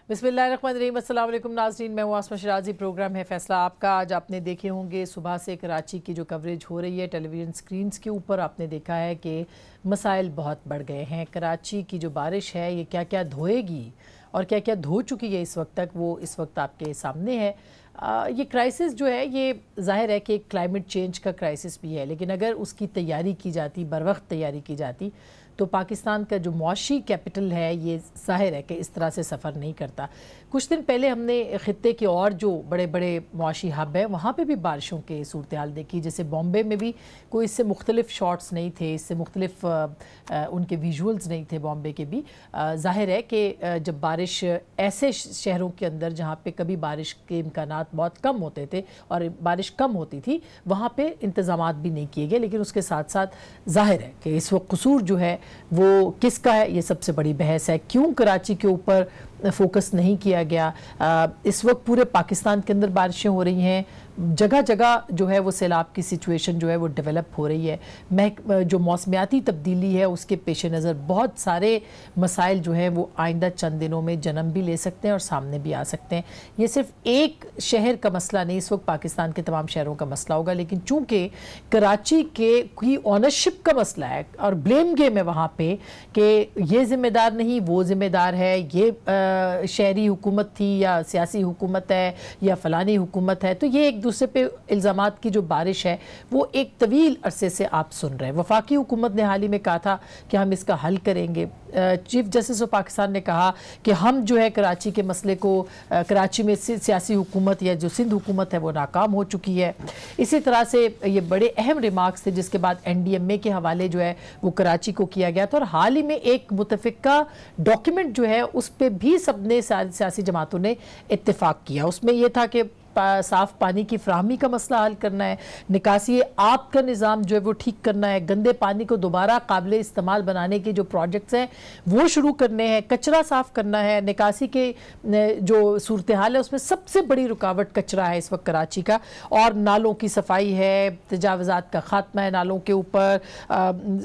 बिस्मिल्लाहिर्रहमानिर्रहीम। अस्सलाम वालेकुम नाज़रीन, मैं हूँ आसमा शराजी। प्रोग्राम है फैसला आपका। आज आपने देखे होंगे सुबह से कराची की जो कवरेज हो रही है टेलीविज़न स्क्रीन्स के ऊपर, आपने देखा है कि मसाइल बहुत बढ़ गए हैं। कराची की जो बारिश है ये क्या क्या धोएगी और क्या क्या धो चुकी है इस वक्त तक, वो इस वक्त आपके सामने है। ये क्राइसिस जो है ये ज़ाहिर है कि एक क्लाइमेट चेंज का क्राइसिस भी है, लेकिन अगर उसकी तैयारी की जाती, बर वक्त तैयारी की जाती, तो पाकिस्तान का जो मुआशी कैपिटल है ये ज़ाहिर है कि इस तरह से सफ़र नहीं करता। कुछ दिन पहले हमने ख़ित्ते के और जो बड़े बड़े मुआशी हब हैं वहाँ पे भी बारिशों के सूरत हाल देखी। जैसे बॉम्बे में भी कोई इससे मुख्तलिफ शॉट्स नहीं थे, इससे मुख्तलिफ उनके विजुअल्स नहीं थे बॉम्बे के भी। ज़ाहिर है कि जब बारिश ऐसे शहरों के अंदर जहाँ पे कभी बारिश के इम्कानात बहुत कम होते थे और बारिश कम होती थी, वहाँ पे इंतज़ामात भी नहीं किए गए। लेकिन उसके साथ साथ ज़ाहिर है कि इस वक्त कसूर जो है वो किसका है, ये सबसे बड़ी बहस है। क्यों कराची के ऊपर फोकस नहीं किया गया? इस वक्त पूरे पाकिस्तान के अंदर बारिशें हो रही हैं, जगह जगह जो है वो सैलाब की सिचुएशन जो है वो डेवलप हो रही है। जो मौसमियाती तब्दीली है उसके पेश नज़र बहुत सारे मसाइल जो है वो आइंदा चंद दिनों में जन्म भी ले सकते हैं और सामने भी आ सकते हैं। ये सिर्फ एक शहर का मसला नहीं, इस वक्त पाकिस्तान के तमाम शहरों का मसला होगा। लेकिन चूँकि कराची के की ऑनरशिप का मसला है और ब्लेम गेम है वहाँ पे कि ये ज़िम्मेदार नहीं वो ज़िम्मेदार है, ये शहरी हुकूमत थी या सियासी हुकूमत है या फ़लानी हुकूमत है, तो ये एक दूसरे पे इल्ज़ामात की जो बारिश है वो एक तवील अरसे से आप सुन रहे हैं। वफाकी हुकूमत ने हाल ही में कहा था कि हम इसका हल करेंगे। चीफ जस्टिस ऑफ पाकिस्तान ने कहा कि हम जो है कराची के मसले को, कराची में सियासी हुकूमत या जो सिंध हुकूमत है वो नाकाम हो चुकी है। इसी तरह से ये बड़े अहम रिमार्क्स थे जिसके बाद NDMA के हवाले जो है वो कराची को किया गया था। और हाल ही में एक मुतफ़िका डॉक्यूमेंट जो है उस पर भी सबने सियासी जमातों ने इत्तेफाक किया। उसमें यह था कि साफ़ पानी की फ्राहमी का मसला हल करना है, निकासी आब का निज़ाम जो है वो ठीक करना है, गंदे पानी को दोबारा काबिल इस्तेमाल बनाने के जो प्रोजेक्ट्स हैं वो शुरू करने हैं, कचरा साफ़ करना है। निकासी के जो सूरत हाल है उसमें सबसे बड़ी रुकावट कचरा है इस वक्त कराची का, और नालों की सफाई है, तजावज़ात का ख़ात्मा है नालों के ऊपर।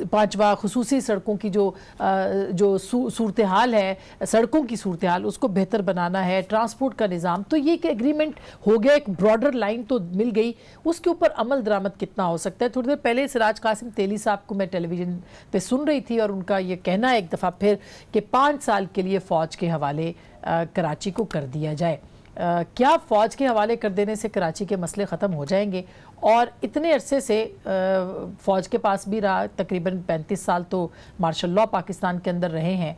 पाँचवा खुसूसी सड़कों की जो सूरत हाल है, सड़कों की सूरत हाल उसको बेहतर बनाना है, ट्रांसपोर्ट का निज़ाम। तो ये एक एग्रीमेंट हो गया, एक ब्रॉडर लाइन तो मिल गई, उसके ऊपर अमल दरामद कितना हो सकता है। थोड़ी देर पहले सिराज कासिम तेली साहब को मैं टेलीविज़न पे सुन रही थी और उनका ये कहना है एक दफ़ा फिर कि 5 साल के लिए फ़ौज के हवाले कराची को कर दिया जाए। क्या फ़ौज के हवाले कर देने से कराची के मसले ख़त्म हो जाएंगे? और इतने अरसे से फ़ौज के पास भी रहा, तकरीबन 35 साल तो मार्शल लॉ पाकिस्तान के अंदर रहे हैं,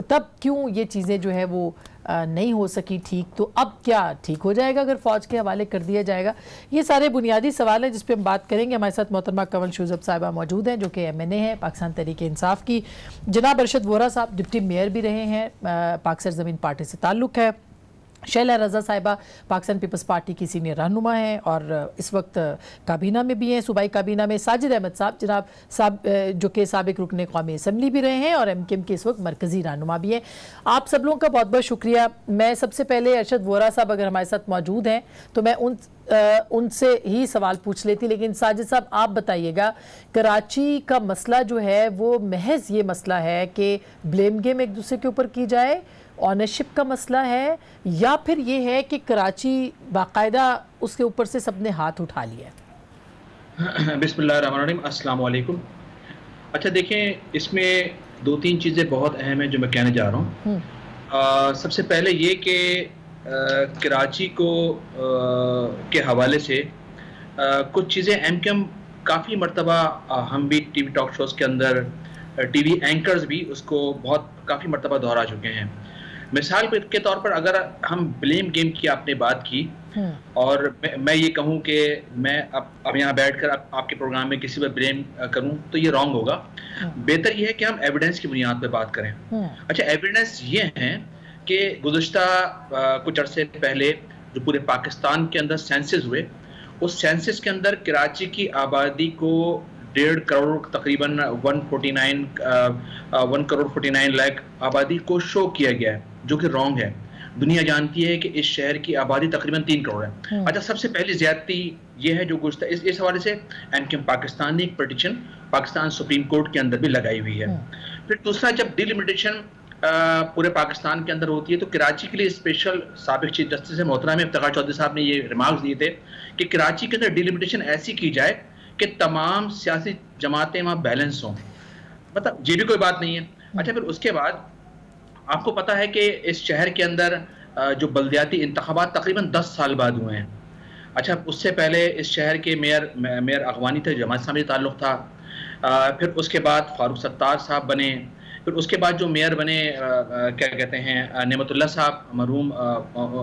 तब क्यों ये चीज़ें जो है वो नहीं हो सकी ठीक? तो अब क्या ठीक हो जाएगा अगर फ़ौज के हवाले कर दिया जाएगा? ये सारे बुनियादी सवाल हैं जिस पे हम बात करेंगे। हमारे साथ मोहतरमा कंवल शूज़ब साहिबा मौजूद हैं जो कि MNA हैं पाकिस्तान तहरीक इंसाफ की। जनाब अरशद वोहरा साहब डिप्टी मेयर भी रहे हैं, पाक सरज़मीन पार्टी से ताल्लुक़ है। शैला रज़ा साहिबा पाकिस्तान पीपल्स पार्टी की सीनियर रहनुमा हैं और इस वक्त काबीना में भी हैं, सूबाई काबीना में। साजिद अहमद साहब जनाब साहब जो कि साबिक रुकन कौमी असम्बली भी रहे हैं और MKM के इस वक्त मरकज़ी रहनुमा भी हैं। आप सब लोगों का बहुत बहुत शुक्रिया। मैं सबसे पहले अरशद वोहरा साहब अगर हमारे साथ मौजूद हैं तो मैं उनसे ही सवाल पूछ लेती, लेकिन साजिद साहब आप बताइएगा, कराची का मसला जो है वो महज ये मसला है कि ब्लेम गेम एक दूसरे के ऊपर की जाए, ऑनरशिप का मसला है, या फिर ये है कि कराची बाकायदा उसके ऊपर से सबने हाथ उठा लिया? बिस्मिल्लाहिर्रहमानिर्रहीम, अस्सलाम वालेकुम। अच्छा देखें, इसमें 2-3 चीज़ें बहुत अहम हैं जो मैं कहने जा रहा हूँ। सबसे पहले ये कि कराची को के हवाले से कुछ चीज़ें MKM काफ़ी मरतबा, हम भी TV टॉक शोज़ के अंदर, TV एंकर्स भी उसको काफ़ी मरतबा दोहरा चुके हैं। मिसाल के तौर पर अगर हम ब्लेम गेम की आपने बात की और मैं ये कहूँ कि मैं अब यहाँ बैठकर आपके प्रोग्राम में किसी पर ब्लेम करूँ तो ये रॉन्ग होगा। बेहतर ये है कि हम एविडेंस की बुनियाद पर बात करें। अच्छा, एविडेंस ये है कि गुज़श्ता कुछ अरसे पहले जो पूरे पाकिस्तान के अंदर सेंसस हुए, उस सेंसस के अंदर कराची की आबादी को 1.5 करोड़, तकरीबन 1 करोड़ 49 लाख आबादी को शो किया गया है, जो कि रॉन्ग है। दुनिया जानती है कि इस शहर की आबादी तकरीबन 3 करोड़ है। अच्छा, सबसे पहली ज्यादती ये है जो गुज़श्ता इस हवाले से MKM पाकिस्तान ने एक पिटीशन पाकिस्तान सुप्रीम कोर्ट के अंदर भी लगाई हुई है। फिर दूसरा, जब डिलिमिटेशन पूरे पाकिस्तान के अंदर होती है, तो कराची के लिए स्पेशल साबिक चीफ जस्टिस मोहतरम इफ्तिखार चौधरी साहब ने ये रिमार्क्स दिए थे कि कराची के अंदर डिलिमिटेशन ऐसी की जाए कि तमाम सियासी जमातें वहाँ बैलेंस हों। मतलब ये भी कोई बात नहीं है। अच्छा, फिर उसके बाद आपको पता है कि इस शहर के अंदर जो बल्दियाती इंतखाबात तकरीबन 10 साल बाद हुए हैं। अच्छा, उससे पहले इस शहर के मेयर अगवानी थे, जमात इस्लामी से ताल्लुक़ था। फिर उसके बाद फारूक सत्तार साहब बने। फिर उसके बाद जो मेयर बने क्या कहते हैं नेमतुल्लाह साहब मरहूम,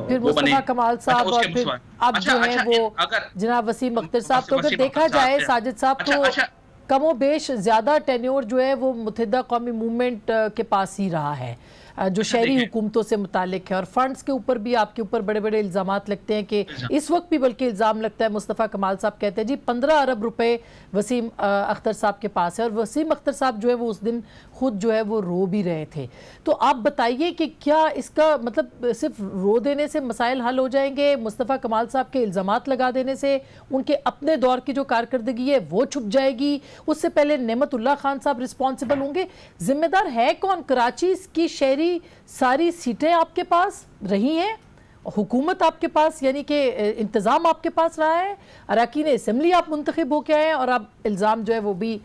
फिर वो बने कमाल साहब, और फिर अब जो है वो जनाब वसीम अख्तर साहब। तो अगर देखा जाए साजिद साहब, तो कमो बेश ज्यादा टेन्योर जो है वो मुत्तहिदा कौमी मूवमेंट के पास ही रहा है, जो शहरी हुकूमतों से मुतालिक है। और फंड्स के ऊपर भी आपके ऊपर बड़े बड़े इल्ज़ामात लगते हैं कि इस वक्त भी बल्कि इल्ज़ाम लगता है, मुस्तफ़ा कमाल साहब कहते हैं जी 15 अरब रुपए वसीम अख्तर साहब के पास है। और वसीम अख्तर साहब जो है वो उस दिन खुद जो है वो रो भी रहे थे। तो आप बताइए कि क्या इसका मतलब सिर्फ रो देने से मसाइल हल हो जाएंगे, मुस्तफ़ा कमाल साहब के इल्ज़ामात लगा देने से उनके अपने दौर की जो कारकर्दगी है वो छुप जाएगी? उससे पहले नेमतुल्लाह खान साहब रिस्पॉन्सिबल होंगे? जिम्मेदार है कौन? कराची की शहरी सारी सीटें आपके पास रही हैं, हुकूमत आपके पास, यानी कि इंतज़ाम आपके पास रहा है, अरकान असेंबली आप मुंतखब होके आए हैं, और अब इल्ज़ाम जो है वो भी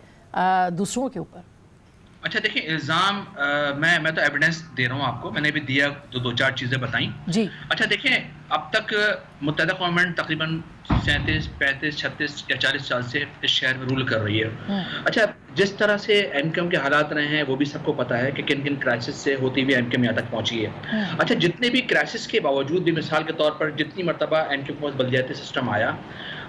दूसरों के ऊपर। अच्छा देखिए, इल्ज़ाम मैं तो एविडेंस दे रहा हूँ आपको, मैंने भी दिया, दो चार चीज़ें बताई जी। अच्छा देखिए, अब तक मुत्तहिदा गवर्नमेंट तकरीबन 37, 35, 36 या 40 साल से इस शहर में रूल कर रही है। अच्छा, जिस तरह से एमक्यूएम के हालात रहे हैं वो भी सबको पता है कि किन किन क्राइसिस से होती हुई एमक्यूएम यहाँ तक पहुँची है। अच्छा, जितने भी क्राइसिस के बावजूद भी, मिसाल के तौर पर जितनी मरतबा एमक्यूएम के पास बल्दियाती सिस्टम आया,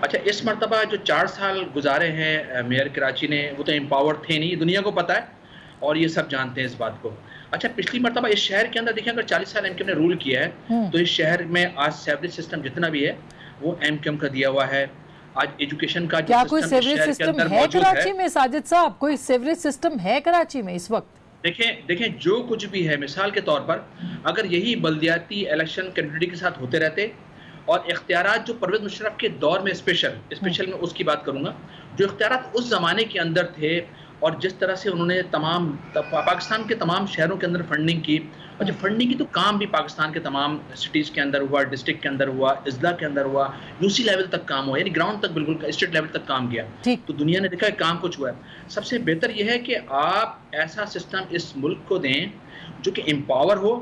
अच्छा इस मरतबा जो 4 साल गुजारे हैं मेयर कराची ने, वो तो एम्पावर थे नहीं, दुनिया को पता है और ये सब जानते हैं इस बात को। अच्छा, पिछली मरतबा इस शहर के अंदर देखिए, अगर 40 साल एमक्यूएम ने रूल किया है तो इस शहर में आज सेवरेज सिस्टम जितना भी है वो एमक्यूएम का दिया हुआ है। आज एजुकेशन का क्या कोई सेवरेज सिस्टम है कराची में? साजिद साहब, कोई सेवरेज सिस्टम है कराची में इस वक्त? देखें जो कुछ भी है, मिसाल के तौर पर अगर यही बल्दियाती इलेक्शन कैंडिडेट के साथ होते रहते और इख्तियारात जो परवेज मुशर्रफ के दौर में स्पेशल में उसकी बात करूंगा, जो इख्तियारात उस जमाने के अंदर थे और जिस तरह से उन्होंने पाकिस्तान के तमाम शहरों के अंदर फंडिंग की, और जो फंडिंग की तो काम भी पाकिस्तान के तमाम सिटीज़ के अंदर हुआ, डिस्ट्रिक्ट के अंदर हुआ, इजला के अंदर हुआ, यूसी लेवल तक काम हुआ, यानी ग्राउंड तक, बिल्कुल स्टेट लेवल तक काम किया। तो दुनिया ने देखा है काम कुछ हुआ है। सबसे बेहतर यह है कि आप ऐसा सिस्टम इस मुल्क को दें जो कि एम्पावर हो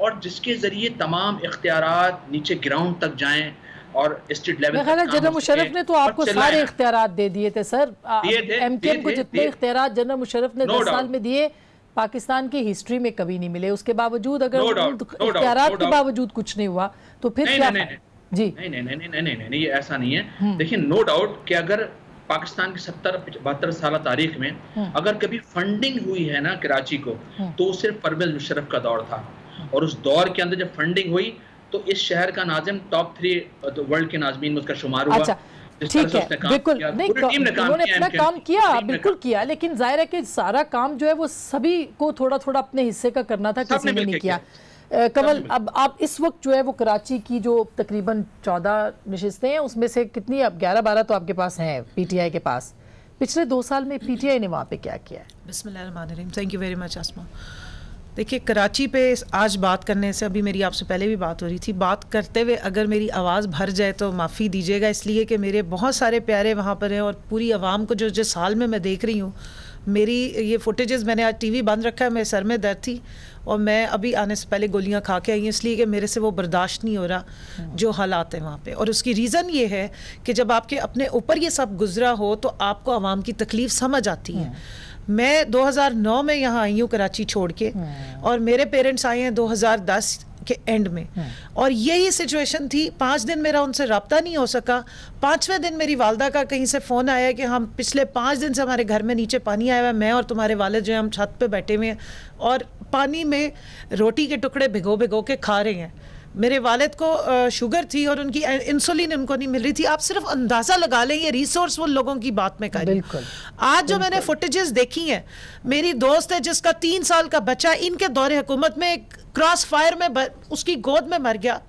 और जिसके ज़रिए तमाम इख्तियारात नीचे ग्राउंड तक जाएँ और स्टेट लेवल तक। जनरल मुशर्रफ ने तो आपको सारे इख्तियारात दे दिए थे सर, एमक्यूएम को जितने इख्तियारात जनरल मुशर्रफ ने 10 साल में दिए पाकिस्तान की हिस्ट्री में कभी नहीं मिले। उसके बावजूद अगर इख्तियारात के बावजूद कुछ नहीं हुआ तो फिर क्या? जी नहीं, ये ऐसा नहीं है। देखिए, नो डाउट कि अगर पाकिस्तान की 70-72 साल तारीख में अगर कभी फंडिंग हुई है ना कराची को, तो सिर्फ परवेज मुशर्रफ का दौर था। और उस दौर के अंदर जब फंडिंग हुई तो इस शहर का नाजिम टॉप 3 वर्ल्ड के नाज़मीन में उसका शुमार हुआ। अच्छा, ठीक है, बिल्कुल नहीं, उन्होंने अपना काम किया, बिल्कुल किया, लेकिन जाहिर है कि सारा काम जो है वो सभी को थोड़ा थोड़ा अपने हिस्से का करना था, किसी ने नहीं किया। कमल, अब आप इस वक्त जो है वो कराची की जो तकरीबन 14 नशिस्तें हैं उसमें से कितनी, अब 11-12 तो आपके पास हैं पीटीआई के पास। पिछले 2 साल में पीटीआई ने वहाँ पे क्या किया है? बिस्मिल्लाहिर्रहमानिर्रहीम, थैंक यू वेरी मच आसमा। देखिए, कराची पे आज बात करने से, अभी मेरी आपसे पहले भी बात हो रही थी, बात करते हुए अगर मेरी आवाज़ भर जाए तो माफ़ी दीजिएगा, इसलिए कि मेरे बहुत सारे प्यारे वहाँ पर हैं और पूरी आवाम को जो जिस हाल में मैं देख रही हूँ, मेरी ये फुटेजेस, मैंने आज टीवी बंद रखा है, मेरे सर में दर्द थी और मैं अभी आने से पहले गोलियां खा के आई हूँ, इसलिए कि मेरे से वो बर्दाश्त नहीं हो रहा जो हालात हैं वहाँ पे। और उसकी रीज़न ये है कि जब आपके अपने ऊपर ये सब गुजरा हो तो आपको आवाम की तकलीफ़ समझ आती है। मैं 2009 में यहाँ आई हूँ कराची छोड़ के, और मेरे पेरेंट्स आए हैं 2010 के एंड में, और यही सिचुएशन थी। 5 दिन मेरा उनसे रब्ता नहीं हो सका। 5वें दिन मेरी वालदा का कहीं से फ़ोन आया कि हम पिछले 5 दिन से हमारे घर में नीचे पानी आया हुआ है, मैं और तुम्हारे वालिद जो है हम छत पे बैठे हुए हैं और पानी में रोटी के टुकड़े भिगो भिगो के खा रहे हैं। मेरे वालिद को शुगर थी और उनकी इंसुलिन उनको नहीं मिल रही थी। आप सिर्फ अंदाज़ा लगा लें ये रिसोर्सफुल लोगों की बात में कर रही हूं। आज जो मैंने फुटेजेस देखी हैं, मेरी दोस्त है जिसका 3 साल का बच्चा इनके दौरे हुकूमत में क्रॉस फायर में उसकी गोद में मर गया।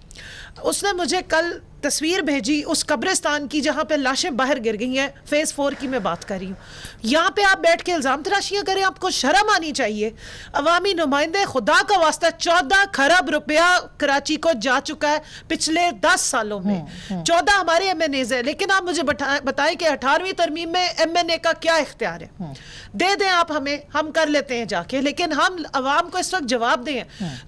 उसने मुझे कल तस्वीर भेजी उस कब्रिस्तान की जहां पे लाशें बाहर गिर गई हैं, फेज 4 की मैं बात कर रही हूँ, यहाँ पे आप बैठ के इल्जाम तराशियां करें, आपको शर्म आनी चाहिए। अवामी नुमाइंदे, खुदा का वास्ता 14 खरब रुपया कराची को जा चुका है पिछले 10 सालों में। 14 हमारे MNAs है, लेकिन आप मुझे बताएं कि 18वीं तरमीम में MNA का क्या इख्तियार है? दे दें आप हमें, हम कर लेते हैं जाके, लेकिन हम अवाम को इस वक्त जवाब दें।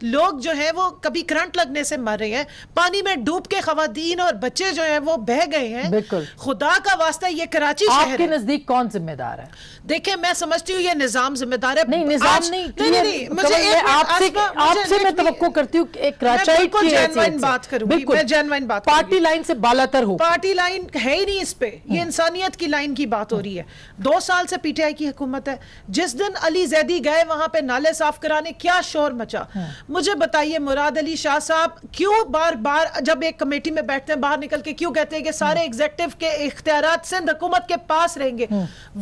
लोग जो है वो कभी करंट लगने से मर रहे हैं, पानी में डूब के खवातीन और बच्चे जो है वो बह गए हैं। खुदा का वास्ता ये कराची शहर आपके नजदीक कौन जिम्मेदार है? देखिए, मैं समझती हूँ ये निजाम जिम्मेदार है। नहीं, निजाम नहीं, मुझे आपसे मैं तवक्को करती हूँ एक कराची की जेन्युइन बात करूंगी, मैं जेन्युइन बात, पार्टी लाइन से बालातर हो। पार्टी लाइन है ही नहीं इस पे, ये इंसानियत की लाइन की बात हो रही है। 2 साल से PTI की हुकूमत है। जिस दिन अली जैदी गए वहां पे नाले साफ कराने, क्या शोर मचा। मुझे बताइए मुराद अली शाह साहब क्यों बार बार जब एक कमेटी में बैठते हैं बाहर निकल के क्यों कहते हैं कि सारे एग्जीक्यूटिव के इख्तियारात सिंध हुकूमत के पास रहेंगे?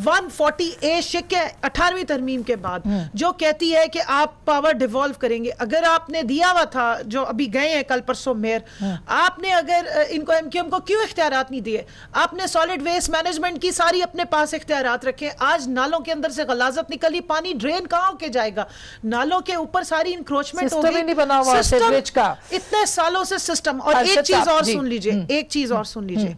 140A शिक है 18वीं तरमीम के बाद, जो कहती है कि आप पावर डिवॉल्व करेंगे। अगर आपने दिया हुआ था, जो अभी गए हैं कल परसों मेयर, आपने अगर इनको MQM को क्यों इख्तियारात नहीं दिए? आपने सॉलिड वेस्ट मैनेजमेंट की सारी अपने पास इख्तियारात रखे। आज नालों के अंदर से गलाजत निकली, पानी ड्रेन कहाँ होके जाएगा? नालों के ऊपर सारी इंक्रोचमेंट हो गई, नहीं बना हुआ सीवरेज का इतने सालों से सिस्टम। और एक चीज और सुन लीजिए, एक चीज और सुन लीजिए।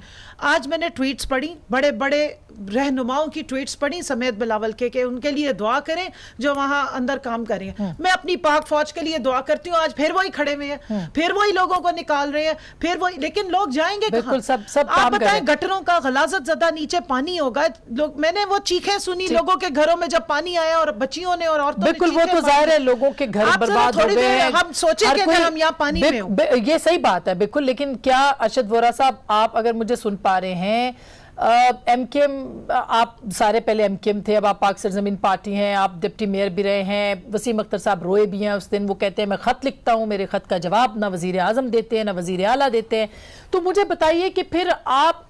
आज मैंने ट्वीट्स पढ़ी, बड़े बड़े रहनुमाओं की ट्वीट्स पढ़ी समेत बिलावल के उनके लिए दुआ करें जो वहां अंदर काम कर रहे हैं। मैं अपनी पाक फौज के लिए दुआ करती हूँ। आज फिर वही खड़े हुए हैं, फिर वही लोगों को निकाल रहे हैं, फिर वही, लेकिन लोग जाएंगे कहां? सब आप बताएं, गटरों का गलाजत ज़्यादा नीचे पानी होगा। लोग, मैंने वो चीखें सुनी लोगों के घरों में जब पानी आया और बच्चियों ने और औरतों ने। बिल्कुल, वो तो जाहिर है लोगों के घर बर्बाद हो गए हैं। हम सोचे कि अगर हम यहाँ पानी में हो, ये सही बात है बिल्कुल। लेकिन क्या अरशद वोरा साहब, आप अगर मुझे सुन पा रहे हैं, MKM, आप सारे पहले MKM थे, अब आप पाक सरजमीन पार्टी हैं, आप डिप्टी मेयर भी रहे हैं, वसीम अख्तर साहब रोए भी हैं उस दिन। वो कहते हैं मैं ख़त लिखता हूँ, मेरे ख़त का जवाब ना वज़ीर आज़म देते हैं ना वज़ीर आला देते हैं। तो मुझे बताइए कि फिर आप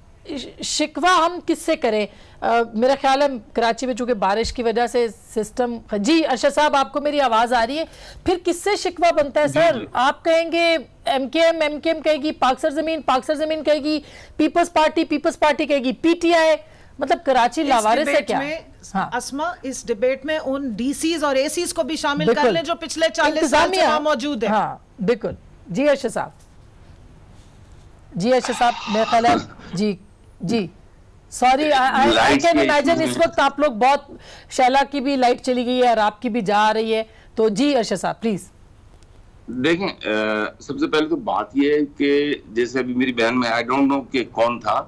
शिकवा हम किससे करें? मेरा ख्याल है कराची में चूंकि बारिश की वजह से सिस्टम। जी अरशद साहब, आपको मेरी आवाज़ आ रही है? फिर किससे शिकवा बनता है सर? आप कहेंगे MKM कहेगी पाक सरजमीन कहेगी पीपल्स पार्टी कहेगी PTI। मतलब कराची लावारिस है क्या? हाँ। अस्मा, इस डिबेट में उन DCs और ACs को भी शामिल कर लें जो पिछले 40 साल से वहां मौजूद है। हाँ बिल्कुल। जी अरशद साहब, मेरा ख्याल है जी सॉरी, आई कैन इमेजिन इस वक्त आप लोग बहुत, शैला की भी लाइट चली गई है और आपकी भी जा रही है, तो जी अरशद साहब प्लीज। देखें, सबसे पहले तो बात यह है कि जैसे अभी मेरी बहन में, आई डोंट नो कि कौन था,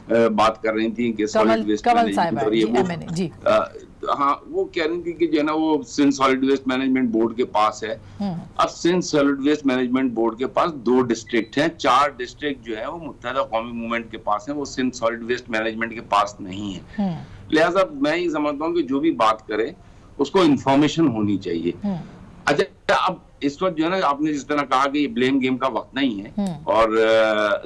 बात कर रही थी कि सॉलिड वेस्ट मैनेजमेंट जी, हाँ, वो कह रही थी कि जो है ना वो Sindh solid waste management board के पास है। अब Sindh solid waste management board के पास 2 डिस्ट्रिक्ट हैं, 4 डिस्ट्रिक्ट जो है वो मुत्तहिदा कौमी मूवमेंट के पास है, वो सिंध सॉलिड वेस्ट मैनेजमेंट के पास नहीं है। लिहाजा मैं ये समझता हूँ कि जो भी बात करे उसको इंफॉर्मेशन होनी चाहिए। अच्छा, अब इस वक्त जो है ना, आपने जिस तरह कहा कि ये ब्लेम गेम का वक्त नहीं है, और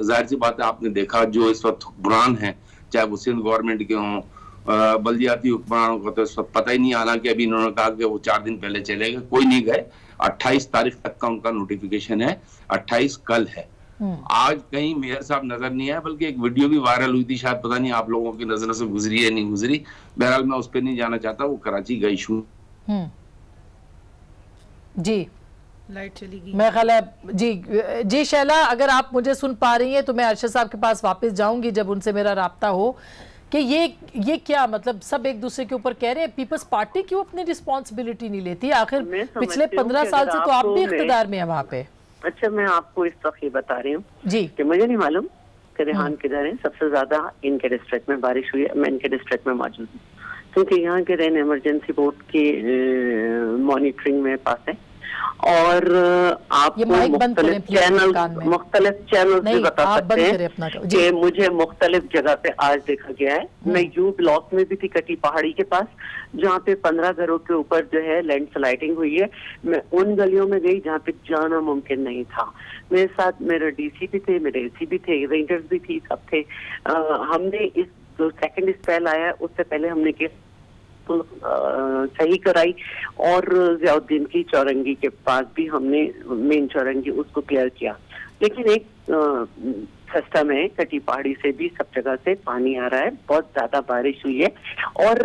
जाहिर सी बात है आपने देखा जो इस वक्त हुक्मरान है, चाहे वो सिंध गवर्नमेंट के हों, बल्दियाती हुक्मरानों को तो इस वक्त पता ही नहीं, हालांकि अभी इन्होंने कहा कि वो 4 दिन पहले चले गए, कोई नहीं गए। 28 तारीख तक का उनका नोटिफिकेशन है, 28 कल है। आज कहीं मेयर साहब नजर नहीं आए, बल्कि एक वीडियो भी वायरल हुई थी, शायद पता नहीं आप लोगों की नजरों से गुजरी है नहीं गुजरी, बहरहाल मैं उस पर नहीं जाना चाहता। वो कराची गई शू जी, लाइट चली गई मैं ख्याल है। जी शैला, अगर आप मुझे सुन पा रही हैं तो मैं अरशद साहब के पास वापस जाऊंगी जब उनसे मेरा राब्ता हो, कि ये क्या मतलब सब एक दूसरे के ऊपर कह रहे हैं, पीपल्स पार्टी क्यों अपनी रिस्पॉन्सिबिलिटी नहीं लेती? आखिर पिछले 15 साल से तो आप भी इख्तिदार में है वहाँ पे। अच्छा, मैं आपको इस वक्त ये बता रही हूँ जी कि मुझे नहीं मालूम कि रेहान किधर है। सबसे ज्यादा इनके डिस्ट्रिक्ट में बारिश हुई है, मैं इनके डिस्ट्रिक्ट में मौजूद हूँ, क्योंकि यहाँ के रेन इमरजेंसी बोर्ड की मॉनिटरिंग में पास है, और आपको मुख्तलिफ चैनल से बता सकते हैं कि मुझे मुख्तलिफ जगह पे आज देखा गया है। मैं यू ब्लॉक में भी थी, कटी पहाड़ी के पास, जहाँ पे 15 घरों के ऊपर जो है लैंड स्लाइडिंग हुई है। मैं उन गलियों में गई जहाँ पे जाना मुमकिन नहीं था। मेरे साथ मेरे DC भी थे, मेरे AC भी थे, रेंजर्स भी थी, सब थे। हमने इस जो सेकंड स्पेल आया उससे पहले हमने केस सही कराई, और ज़ियाउद्दीन की चौरंगी के पास भी हमने मेन चौरंगी उसको क्लियर किया। लेकिन एक सस्ता में कटी पहाड़ी से भी सब जगह से पानी आ रहा है, बहुत ज्यादा बारिश हुई है। और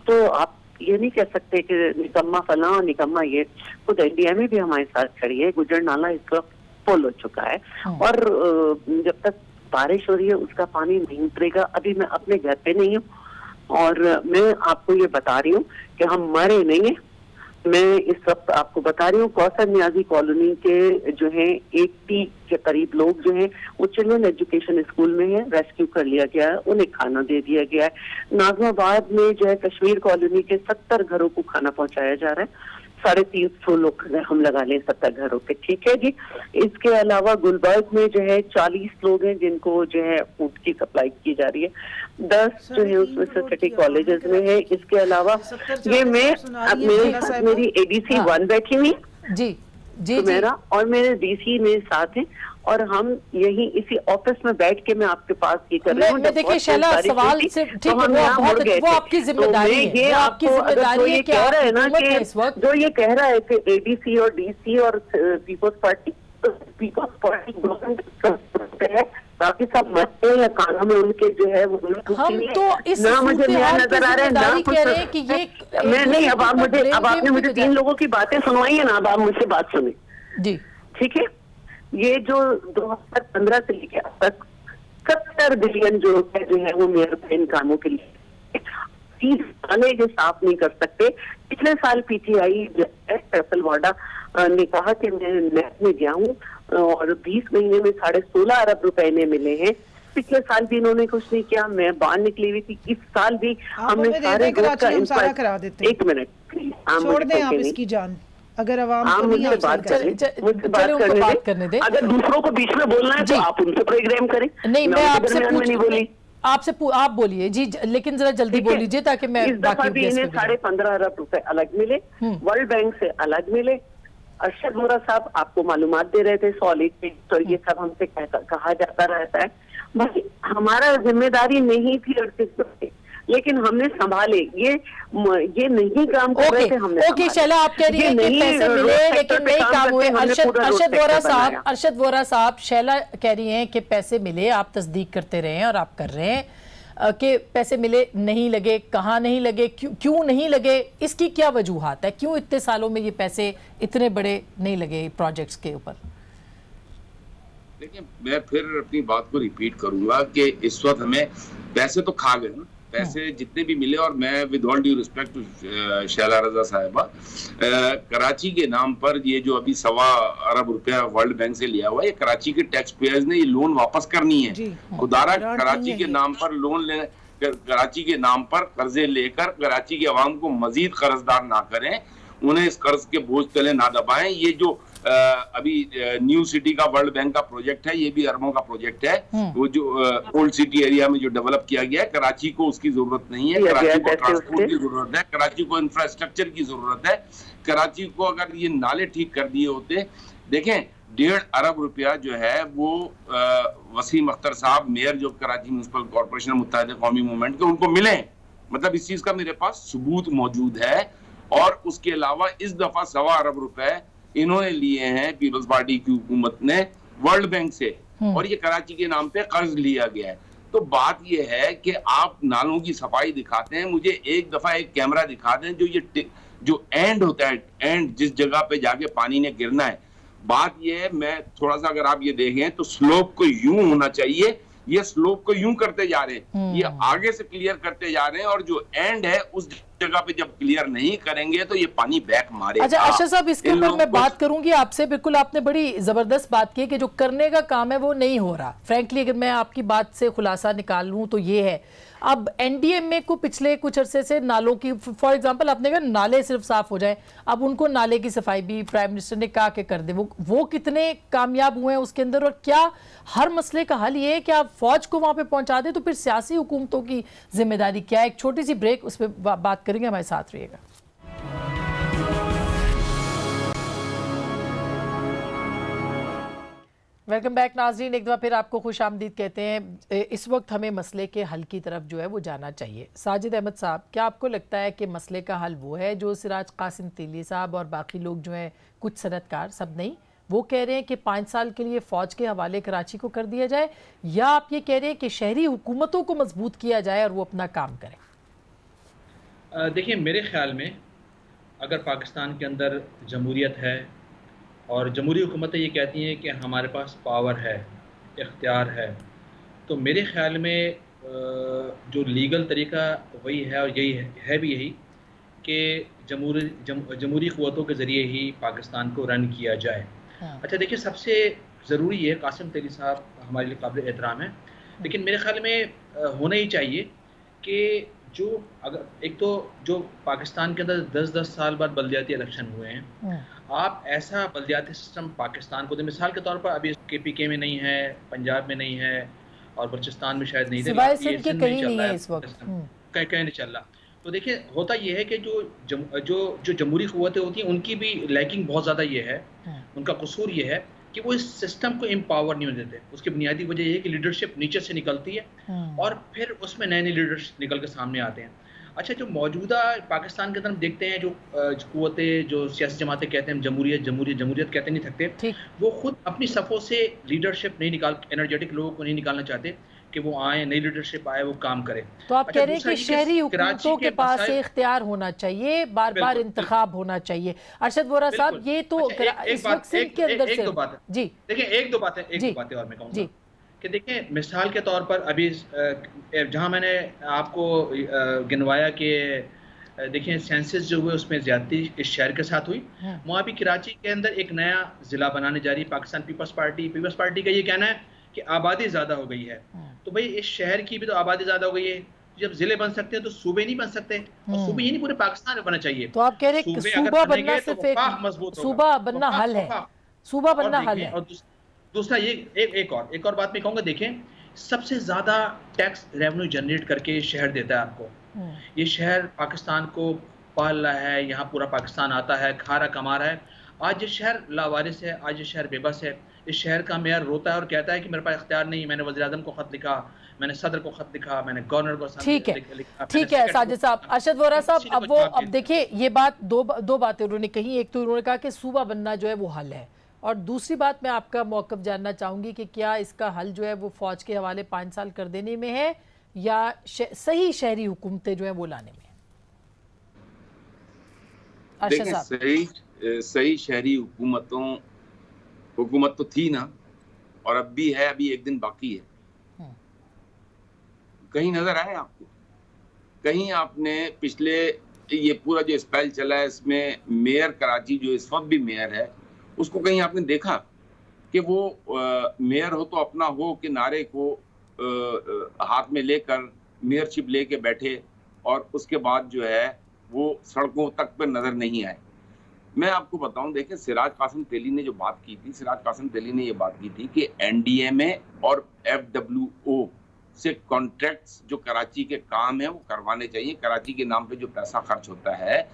तो आप ये नहीं कह सकते कि निकम्मा फला और निकम्मा ये, खुद इंडिया में भी हमारे साथ खड़ी है, गुजर नाला इस वक्त फुल हो चुका है और जब तक बारिश हो रही है उसका पानी नहीं उतरेगा। अभी मैं अपने घर पे नहीं हूँ और मैं आपको ये बता रही हूँ कि हम मरे नहीं है। मैं इस वक्त आपको बता रही हूँ कौसर नियाजी कॉलोनी के जो है 80 के करीब लोग जो हैं वो चिल्ड्रन एजुकेशन स्कूल में है, रेस्क्यू कर लिया गया है, उन्हें खाना दे दिया गया है। नाजमाबाद में जो है कश्मीर कॉलोनी के 70 घरों को खाना पहुंचाया जा रहा है। 350 लोग हम लगा लें 70 घरों पे, ठीक है जी। इसके अलावा गुलबर्ग में जो है 40 लोग हैं जिनको जो है फूड की सप्लाई की जा रही है। 10 जो है उसमें से सिटी कॉलेजेस में है। इसके अलावा ये मैं अब मेरी एडीसी 1 बैठी हुई जी जी मेरा और मेरे डीसी में साथ हैं और हम यही इसी ऑफिस में बैठ के मैं आपके पास ये कर रही हूँ। देखिए शैला, सवाल से ठीक है, वो आपकी जिम्मेदारी है, ये आपकी जिम्मेदारी है। कह रहा है ना कि जो ये कह रहा है कि एडीसी और डीसी और पीपल्स पार्टी गवर्नमेंट है, बाकी सब मरते हैं कानों में उनके जो है वो हम तो इस ना मुझे नया नजर आ रहा है ना कुछ कि ये मैं नहीं। अब आपने मुझे 3 लोगों की बातें सुनवाई है ना, अब आप मुझसे बात सुने जी, ठीक है। ये जो 2015 से लेके अब तक 70 बिलियन जो है वो मेयर इन कामों के लिए थाने जो साफ नहीं कर सकते। पिछले साल पीटीआई जो है फैसल वाडा ने कहा कि मैं नेट में गया हूँ और 20 महीने में 16.5 अरब रुपए ने मिले हैं। पिछले साल भी इन्होंने कुछ नहीं किया, मैं बाहर निकली हुई थी। इस साल भी हमने सारे एक मिनट छोड़ दें आप इसकी जान, अगर आवाम आप मुझसे बात करने दें। अगर दूसरों को बीच में बोलना है तो आप उनसे प्रोग्राम करें। नहीं, मैं आपसे नहीं बोली, आपसे आप बोलिए जी, लेकिन जरा जल्दी बोल लीजिए ताकि मैं इस दफा भी इन्हें 15.5 अरब रुपए अलग मिले, वर्ल्ड बैंक से अलग मिले। अरशद वोरा साहब आपको मालूमात दे रहे थे सॉलिड पे, तो ये सब हमसे कहा जाता रहता है। भाई हमारा जिम्मेदारी नहीं थी अड़तीस, लेकिन हमने संभाले। ये नहीं काम कर रहे थे हमने। ओके शैला, आप कह रही हैं कि पैसे मिले लेकिन नहीं काम हुए। अरशद वोरा साहब, शैला कह रही हैं कि पैसे मिले, आप तस्दीक करते रहे हैं और आप कर रहे हैं कि पैसे मिले नहीं लगे। कहाँ नहीं लगे, क्यों नहीं लगे, इसकी क्या वजूहात है? क्यों इतने सालों में ये पैसे इतने बड़े नहीं लगे प्रोजेक्ट्स के ऊपर? देखिए, मैं फिर अपनी बात को रिपीट करूंगा कि इस वक्त हमें पैसे तो खा गए ना, पैसे जितने भी मिले। और मैं with all due respect to Shaila Raza साहिबा, कराची के नाम पर ये जो अभी 1.25 अरब रुपया वर्ल्ड बैंक से लिया हुआ है, ये कराची के टैक्स पेयर्स ने ये लोन वापस करनी है। खुदारा कराची के नाम पर लोन लेने, कराची के नाम पर कर्जे लेकर कराची के अवाम को मजीद कर्जदार ना करें, उन्हें इस कर्ज के बोझ तले ना दबाएं। ये जो अभी न्यू सिटी का वर्ल्ड बैंक का प्रोजेक्ट है, ये भी अरबों का प्रोजेक्ट है। वो जो ओल्ड सिटी एरिया में जो डेवलप किया गया है, कराची को उसकी जरूरत नहीं है। कराची को ट्रांसपोर्ट की जरूरत है, कराची को इंफ्रास्ट्रक्चर की जरूरत है। कराची को अगर ये नाले ठीक कर दिए होते, देखें 1.5 अरब रुपया जो है वो वसीम अख्तर साहब मेयर जो कराची म्युनिसिपल कॉर्पोरेशन मुत्तहिदा कौमी मूवमेंट के, उनको मिले। मतलब इस चीज का मेरे पास सबूत मौजूद है। और उसके अलावा इस दफा 1.25 अरब रुपए इन्होंने लिए हैं पीपल्स पार्टी की हुकूमत ने वर्ल्ड बैंक से, और ये कराची के नाम पे कर्ज लिया गया है। तो बात ये है कि आप नालों की सफाई दिखाते हैं, मुझे एक दफा एक कैमरा दिखा दें जो एंड होता है, एंड जिस जगह पे जाके पानी ने गिरना है। बात ये है, मैं थोड़ा सा अगर आप ये देखें तो स्लोप को यूं होना चाहिए, ये स्लोप को यूं करते जा रहे हैं, ये आगे से क्लियर करते जा रहे हैं, और जो एंड है उस जगह पे जब क्लियर नहीं करेंगे तो ये पानी बैक मारेगा। अच्छा अरशद साहब, इसके ऊपर मैं बात करूंगी आपसे। बिल्कुल आपने बड़ी जबरदस्त बात की कि जो करने का काम है वो नहीं हो रहा। फ्रैंकली अगर मैं आपकी बात से खुलासा निकाल लूं तो ये है, अब एनडीएमए को पिछले कुछ अरसे से नालों की, फॉर एग्जांपल आपने कहा नाले सिर्फ साफ हो जाए, अब उनको नाले की सफाई भी प्राइम मिनिस्टर ने कहा कि कर दे। वो कितने कामयाब हुए हैं उसके अंदर, और क्या हर मसले का हल ये है कि आप फौज को वहां पे पहुंचा दें? तो फिर सियासी हुकूमतों की जिम्मेदारी क्या है? एक छोटी सी ब्रेक, उस पर बात करेंगे, हमारे साथ रहिएगा। वेलकम बैक नाज़रीन, एक दफ़ा फिर आपको खुश आमदीद कहते हैं। इस वक्त हमें मसले के हल की तरफ जो है वो जाना चाहिए। साजिद अहमद साहब, क्या आपको लगता है कि मसले का हल वो है जो सिराज कासिम तेली साहब और बाकी लोग जो हैं, कुछ सनतकार, सब नहीं, वो कह रहे हैं कि 5 साल के लिए फौज के हवाले कराची को कर दिया जाए, या आप ये कह रहे हैं कि शहरी हुकूमतों को मजबूत किया जाए और वो अपना काम करें? देखिए, मेरे ख्याल में अगर पाकिस्तान के अंदर जमहूरियत है और जमहूरी हुकूमतें ये कहती हैं कि हमारे पास पावर है, इख्तियार है, तो मेरे ख्याल में जो लीगल तरीका वही है और यही है भी यही कि जमहूरी क़ुव्वतों के ज़रिए ही पाकिस्तान को रन किया जाए। अच्छा देखिए, सबसे ज़रूरी है, कासिम तेली साहब हमारे लिए काबिल एहतराम है, लेकिन मेरे ख्याल में होना ही चाहिए कि जो अगर एक तो जो पाकिस्तान के अंदर 10-10 साल बाद बल्दियाती इलेक्शन हुए हैं, आप ऐसा बल्दियाती सिस्टम पाकिस्तान को दें। मिसाल के तौर पर अभी KPK में नहीं है, पंजाब में नहीं है और बलूचिस्तान में शायद नहीं है, कहीं नहीं है इस वक्त, कहीं नहीं चल रहा। तो देखिए, होता यह है कि जो जमहूरी क़ुव्वतें होती हैं उनकी भी लैकिंग बहुत ज़्यादा ये है, उनका कसूर ये है कि वो इस सिस्टम को एम्पावर नहीं होने देते। उसकी बुनियादी वजह ये है कि लीडरशिप नीचे से निकलती है और फिर उसमें नए लीडर्स निकल के सामने आते हैं। अच्छा, जो मौजूदा पाकिस्तान के अंदर हम देखते हैं, जो क़ुव्वतें, जो सियासी जमातें कहते हैं जमहूरियत कहते नहीं थकते, वो खुद अपनी सफ़ों से लीडरशिप नहीं निकाल, एनर्जेटिक लोगों को नहीं निकालना चाहते कि वो आए, नई लीडरशिप आए, वो काम करे। तो आप कह रहे हैं कि शहरी हुकूमतों के पास इख्तियार होना चाहिए, बार बार इंतखाब होना चाहिए। अरशद वोरा साहब, ये तो इस वक्त सिंध के अंदर से जी देखिए, एक दो बातें और मैं कहूँगा कि देखिए, मिसाल के तौर पर अभी जहाँ मैंने आपको गिनवाया कि देखिए सेंसस जो हुए उसमें ज्यादती इस शहर के साथ हुई, वहाँ भी कराची के अंदर एक नया जिला बनाने जा रही है पाकिस्तान पीपल्स पार्टी का ये कहना है कि आबादी ज्यादा हो गई है। तो भाई इस शहर की भी तो आबादी ज्यादा हो गई है, जब जिले बन सकते हैं तो सूबे नहीं बन सकते, और सूबे ये नहीं पूरे पाकिस्तान में बनना चाहिए। तो आप कह रहे हैं सूबा बनना सिर्फ एक सूबा बनना हल है, सूबा बनना हल है। और दूसरा ये एक और बात मैं कहूँगा, देखें सबसे ज्यादा टैक्स रेवेन्यू जनरेट करके शहर देता है आपको। ये शहर पाकिस्तान को पाल रहा है, यहाँ पूरा पाकिस्तान आता है, खा रहा कमा रहा है। आज ये शहर लावारिस है, आज ये शहर बेबस है। इस शहर का मेयर रोता है और कहता है कि मेरे पास इख्तियार नहीं, मैंने वज़ीर-ए-आज़म को खत लिखा, मैंने सदर को खत लिखा, मैंने गवर्नर को लिखा। ठीक है साजिद साहब, अरशद वोरा साहब, अब देखिए ये बात दो बातें उन्होंने कही। एक तो उन्होंने कहा कि सूबा बनना जो है वो हल है, और दूसरी बात मैं आपका मौक़िफ़ जानना चाहूंगी कि क्या इसका हल जो है वो फौज के हवाले 5 साल कर देने में है या सही शहरी हुकूमतें जो है वो लाने में? देखिए, सही शहरी हुकूमत तो थी ना, और अब भी है, अभी एक दिन बाकी है। कहीं नजर आए आपको? कहीं आपने पिछले ये पूरा जो स्पेल चला है इसमें मेयर कराची जो इस वक्त भी मेयर है, उसको कहीं आपने देखा कि वो मेयर हो तो अपना हो कि नारे को हाथ में लेकर मेयरशिप लेके बैठे और उसके बाद जो है वो सड़कों तक पे नजर नहीं आए? मैं आपको बताऊं, देखिए सिराज कासिम तेली ने जो बात की थी, सिराज कासिम तेली ने ये बात की थी कि NDMA और FWO से कॉन्ट्रैक्ट्स जो कराची के काम है वो करवाने चाहिए। कराची के नाम पे जो पैसा खर्च होता है,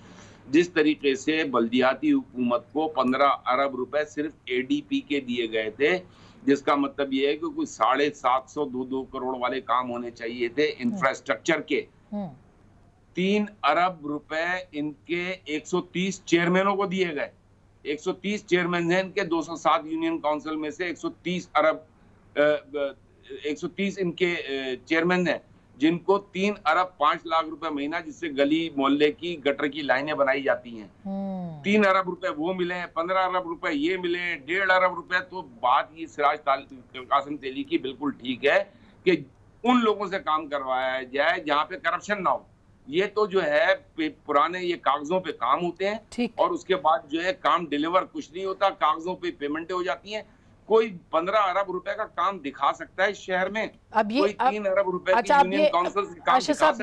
जिस तरीके से बल्दियाती हुकूमत को 15 अरब रुपए सिर्फ ADP के दिए गए थे, जिसका मतलब ये है कि कोई 750-2 करोड़ वाले काम होने चाहिए थे इंफ्रास्ट्रक्चर के, 3 अरब रुपए इनके 130 चेयरमैनों को दिए गए। 130 चेयरमैन हैं इनके, 207 यूनियन काउंसिल में से 130 इनके चेयरमैन हैं, जिनको 3 अरब 5 लाख रुपए महीना, जिससे गली मोहल्ले की गटर की लाइनें बनाई जाती हैं, 3 अरब रुपए वो मिले हैं, 15 अरब रुपए ये मिले हैं, 1.5 अरब रुपए। तो बात ये सिराज कासिम तेली की बिल्कुल ठीक है कि उन लोगों से काम करवाया जाए जहाँ पे करप्शन ना हो। ये तो जो है पुराने ये कागजों पे काम होते हैं और उसके बाद जो है काम डिलीवर कुछ नहीं होता, कागजों पे पेमेंटें हो जाती हैं। कोई 15 अरब रुपए का काम दिखा सकता है इस शहर में? अब ये 3 अरब रुपए की यूनियन काउंसिल से काम दिखा सकता है?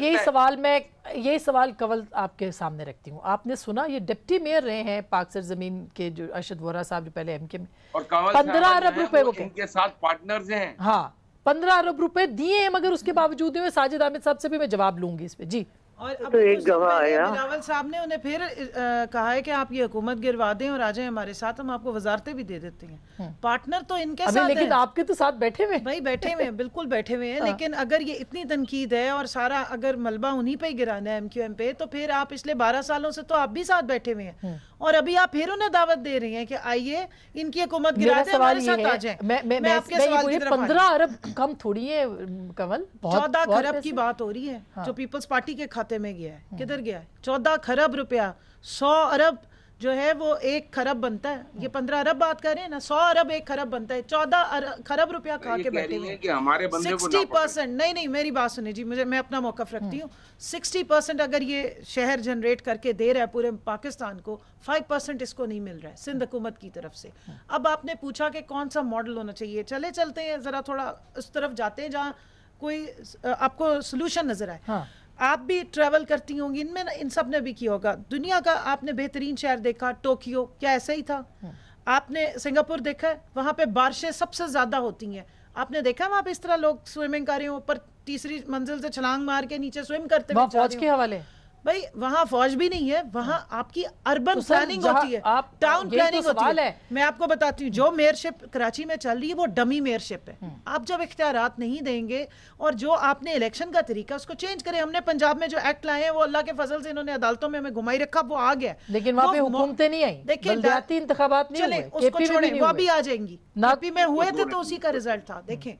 यही सवाल कवल आपके सामने रखती हूँ। आपने सुना ये डिप्टी मेयर रहे हैं पाक सरजमीन के जो अरशद वोरा साहब जो पहले MK में, और 15 अरब रुपए वो इनके साथ पार्टनर्स हैं। हाँ, 15 अरब रुपए दिए हैं, मगर उसके बावजूद में साजिद आमिद साहब से भी मैं जवाब लूंगी इस पे। जी और अब तो एक गवाह आया, बिलावल साहब ने उन्हें फिर कहा है कि आप ये हुकूमत गिरवा दें और आ जाएं हमारे साथ, हम आपको वजारतें भी दे देते हैं। पार्टनर तो इनके साथ, लेकिन आपके तो साथ बैठे हुए भाई, बैठे हुए हैं, बिल्कुल बैठे हुए हैं। लेकिन अगर ये इतनी तनकीद है और सारा अगर मलबा उन्हीं पे ही गिराना है MQM पे, तो फिर आप पिछले 12 सालों से तो आप भी साथ बैठे हुए हैं और अभी आप फिर उन्हें दावत दे रही हैं कि आइए इनकी हुकूमत गिरा दें, हमारे साथ आ जाएं। मैं आपके सवाल की तरफ 15 अरब कम थोड़ी है कमल, 14 खरब की बात हो रही है जो पीपल्स पार्टी के खाते में गया है। किधर गया है? 14 खरब रुपया। 100 अरब जो है वो 1 खरब बनता है, ये 15 अरब बात कर रहे हैं ना, 100 अरब 1 खरब बनता है, 14 खरब रुपया खा के बैठे हुए कि हमारे बंदे को 60%। नहीं, मेरी बात सुनिए जी, मैं अपना मौकफ रखती हूँ। 60% अगर ये शहर जनरेट करके दे रहा है पूरे पाकिस्तान को, 5% इसको नहीं मिल रहा है सिंध हुकूमत की तरफ से। अब आपने पूछा कि कौन सा मॉडल होना चाहिए, चलते हैं जरा थोड़ा उस तरफ जाते हैं जहाँ कोई आपको सोल्यूशन नजर आए। आप भी ट्रैवल करती होंगी, इनमें इन सब ने भी किया होगा। दुनिया का आपने बेहतरीन शहर देखा टोक्यो, क्या ऐसा ही था? आपने सिंगापुर देखा है, वहां पे बारिशें सबसे ज्यादा होती हैं। आपने देखा वहां पे इस तरह लोग स्विमिंग कर रहे हो, ऊपर तीसरी मंजिल से छलांग मार के नीचे स्विम करते हुए, फौज के हवाले। भाई वहां फौज भी नहीं है, वहां आपकी अर्बन प्लानिंग होती है, टाउन प्लानिंग होती है। मैं आपको बताती हूँ, जो मेयरशिप कराची में चल रही है वो डमी मेयरशिप है। आप जब इख्तियारात नहीं देंगे और जो आपने इलेक्शन का तरीका उसको चेंज करें। हमने पंजाब में जो एक्ट लाए हैं वो अल्लाह के फजल से इन्होंने अदालतों में हमें घुमाई रखा, वो आ गया, लेकिन वहां पे हुकूमतें नहीं आई। देखिए इंतखाबात नहीं हुए, उसको छोड़ें, वो अभी आ जाएंगी। केपी में हुए थे तो उसी का रिजल्ट था। देखें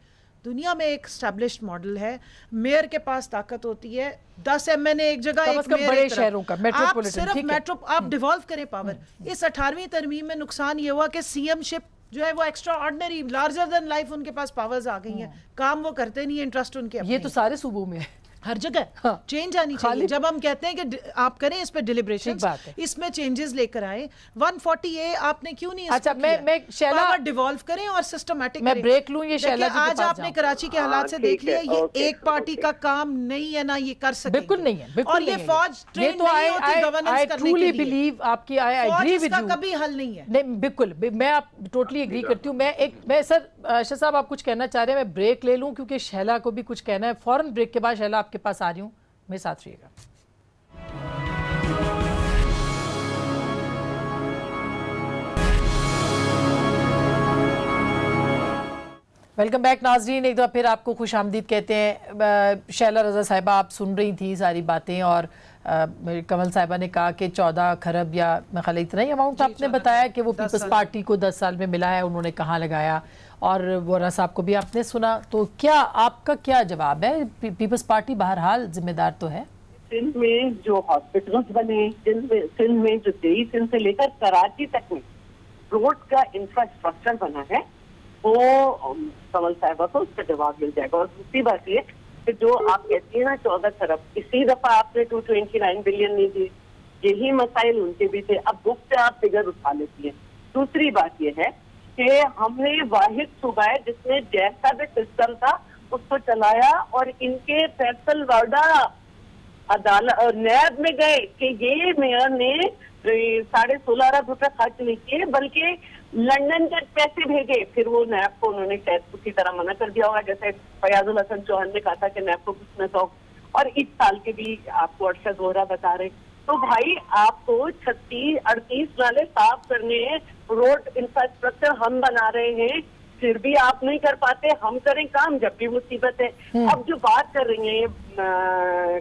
दुनिया में एक एस्टैब्लिश्ड मॉडल है, मेयर के पास ताकत होती है, 10 MNA एक जगह, एक मेयर बड़े शहरों का आप सिर्फ मेट्रो आप डिवॉल्व करें पावर। इस 18वीं तरमीम में नुकसान ये हुआ कि सीएमशिप जो है वो extra ordinary larger than life उनके पास पावर्स आ गई हैं, काम वो करते नहीं है, इंटरेस्ट उनके ये तो सारे सूबों में है, हर जगह चेंज आनी चाहिए। जब हम कहते हैं कि आप करें इस पे डिलिब्रेशन, इसमें चेंजेस लेकर आए। 140A आपने क्यों नहीं? अच्छा, मैं शैला डिवॉल्व करें और सिस्टमैटिक मैं ब्रेक लूं। ये शैला आज आपने कराची के हालात से देख लिया, ये एक पार्टी का काम नहीं है, ना ये कर सकते, बिल्कुल नहीं है। और ये फौज ट्रेन नहीं होती गवर्नेंस करने के लिए। बिलीव आपकी, आई एग्री विद यू, कभी हल नहीं है। नहीं बिल्कुल, मैं आप टोटली एग्री करती हूँ। मैं सर शाह साहब आप कुछ कहना चाह रहे हैं, मैं ब्रेक ले लूं क्योंकि शैला को भी कुछ कहना है। फौरन ब्रेक के बाद शैला आपके पास आ रही हूँ, मेरे साथ रहिएगा। वेलकम बैक नाजरीन, एक दफ़ा फिर आपको खुश आमदीद कहते हैं। शैला रज़ा साहिबा आप सुन रही थी सारी बातें, और कमल साहिबा ने कहा कि 14 खरब या मैं ख्याल इतना ही अमाउंट आपने बताया कि वो पीपल्स पार्टी को 10 साल में मिला है, उन्होंने कहाँ लगाया, और वोरा साहब को भी आपने सुना। तो क्या आपका क्या जवाब है? पीपल्स पार्टी बहरहाल जिम्मेदार तो है। सिंध में जो हॉस्पिटल्स बने, सिंध में जो दिल्ली सिंध से लेकर कराची तक में रोड का इंफ्रास्ट्रक्चर बना है, वो कमल साहिबा को उसका जवाब मिल जाएगा। और दूसरी बात ये कि जो आप कहती है ना 14 खरब, इसी दफा आपने 229 बिलियन नहीं दी, यही मसाइल उनके भी थे। अब बुक से आप फिगर उठा लेती है। दूसरी बात ये है कि हमने वाहिद सूबा है जिसने जैसा भी सिस्टम था उसको चलाया, और इनके फैसल वार्डा अदालत नैब में गए कि ये मेयर ने 16.5 अरब रुपए खर्च नहीं किए बल्कि लंदन तक पैसे भेजे। फिर वो नैब को उन्होंने शायद उसी तरह मना कर दिया होगा जैसे फयाजुल हसन चौहान ने कहा था कि नैब को कुछ न कहो। और इस साल के भी आपको अरशद वोहरा बता रहे, तो भाई आपको 36-38 नाले साफ करने हैं, रोड इंफ्रास्ट्रक्चर हम बना रहे हैं, फिर भी आप नहीं कर पाते। हम करें काम जब भी मुसीबत है। अब जो बात कर रही है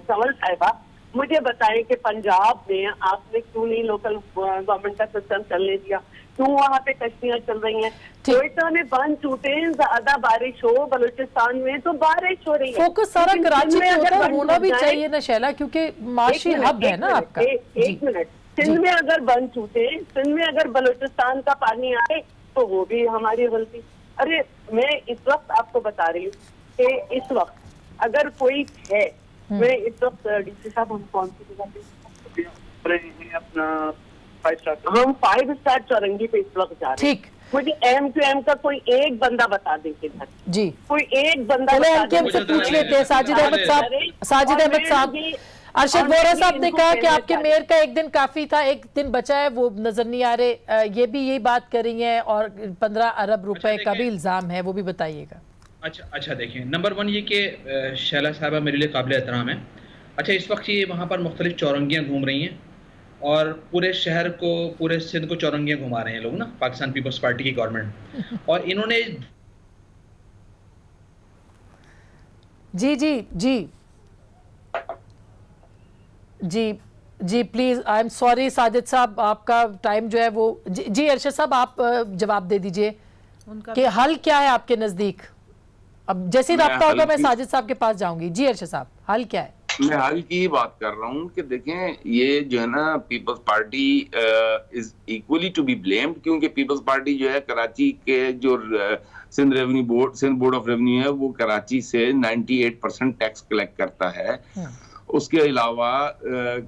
कमल साहिबा, मुझे बताएं कि पंजाब में आपने क्यों नहीं लोकल गवर्नमेंट का सिस्टम चलने दिया, क्यों वहाँ पे कश्तियां चल रही हैं? कोयटा में बांध टूटे, ज्यादा बारिश हो, बलूचिस्तान में तो बारिश हो रही है। फोकस सारा कराची में होना भी चाहिए ना शैला, क्योंकि माशी हब है ना आपका। एक मिनट, सिंध में अगर बंद टूटे, सिंध में अगर बलूचिस्तान का पानी आए तो वो भी हमारी गलती। अरे मैं इस वक्त आपको बता रही हूँ कि इस वक्त अगर कोई है, मैं इस वक्त डीसी साहब हम कौन सी जगह अपना 5 स्टार, हम 5 स्टार चौरंगी पे इस वक्त जा रहे हैं। मुझे MQM का कोई एक बंदा बता देंगे जी, कोई एक बंदा MQM से पूछ लेते हैं। साजिद अहमद साहब, अरशद वोरा साहब ने कहा कि आपके मेयर का एक दिन काफी था, एक दिन बचा है, वो नजर नहीं आ रहे। ये भी यही बात कर रही है, और 15 अरब रुपए का भी इल्जाम है, वो भी बताइएगा। अच्छा देखिए, नंबर 1 ये कि शैला साहबा मेरे लिए काबिल एहतराम है, अच्छा, इस वक्त ये वहाँ पर मुख्तलिफ चौरंगियाँ घूम रही हैं और पूरे शहर को, पूरे सिंध को चौरंगियाँ घुमा रहे हैं लोग ना, पाकिस्तान पीपल्स पार्टी की गवर्नमेंट। और इन्होंने जी जी जी जी जी please, I am sorry Sajid साहब, आपका टाइम जो है वो जी अरशद साहब आप जवाब दे दीजिए कि हल क्या है आपके नजदीक। अब जैसे ही राब्ता होगा मैं साजिद साहब के पास जाऊंगी। जी अरशद साहब, हल क्या है? मैं हल की बात कर रहा हूँ कि देखें, ये जो है ना Peoples Party is equally to be blamed, क्योंकि पीपल्स पार्टी जो है कराची के जो सिंध बोर्ड ऑफ रेवेन्यू है वो कराची से 98% टैक्स कलेक्ट करता है। उसके अलावा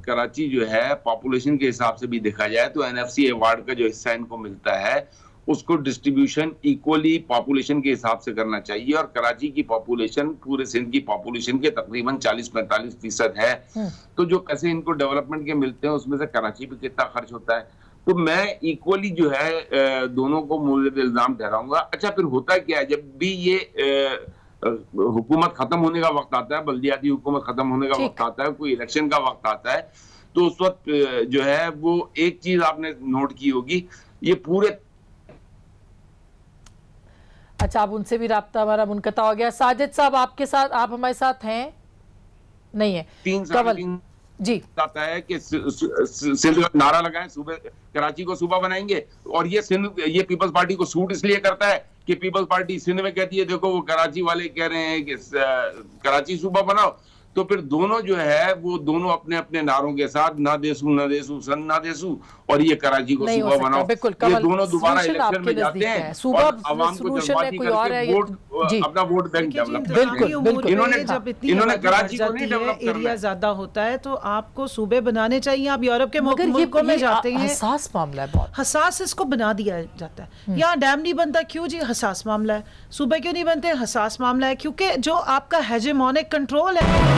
कराची जो है पॉपुलेशन के हिसाब से भी देखा जाए तो NFC अवार्ड का जो हिस्सा इनको मिलता है उसको डिस्ट्रीब्यूशन इक्वली पॉपुलेशन के हिसाब से करना चाहिए। और कराची की पॉपुलेशन पूरे सिंध की पॉपुलेशन के तकरीबन 40-45% है। तो जो पैसे इनको डेवलपमेंट के मिलते हैं उसमें से कराची पे कितना खर्च होता है। तो मैं इक्वली जो है दोनों को मूल्य इल्जाम ठहराऊंगा। अच्छा, फिर होता क्या है, जब भी ये हुकूमत खत्म होने का वक्त आता है, बल्दियाती हुकूमत खत्म होने का वक्त आता है, कोई इलेक्शन का वक्त आता है, तो उस वक्त जो है वो एक चीज आपने नोट की होगी, ये पूरे अच्छा, अब उनसे भी राब्ता हमारा मुनक़ता हो गया। साजिद साहब आपके साथ, आप हमारे साथ हैं? नहीं है। 3 साल जी आता है कि सिंध का नारा लगाएं, सूबे कराची को सूबा बनाएंगे। और ये पीपल्स पार्टी को सूट इसलिए करता है कि पीपल्स पार्टी सिंध में कहती है देखो वो कराची वाले कह रहे हैं कि कराची सूबा बनाओ। तो फिर दोनों जो है वो दोनों अपने अपने नारों के साथ ना देसू सन ना देसू और ये कराची को सूबा बनाओ, ये दोनों दोबारा इलेक्शन में जाते हैं और आवाम को जज्बाती करके अपना वोट बैंक डेवलप। इन्होंने कराची को नहीं डेवलप करना। एरिया ज्यादा होता है तो आपको सूबे बनाने चाहिए। आप यूरोप के मुल्कों में जाते हैं, हसास मामला है, बहुत हसास इसको बना दिया जाता है। यहाँ डैम नहीं बनता, क्यों जी? हसास मामला है। सूबे क्यों नहीं बनते? हसास मामला है, क्योंकि जो आपका हेजेमोनिक कंट्रोल है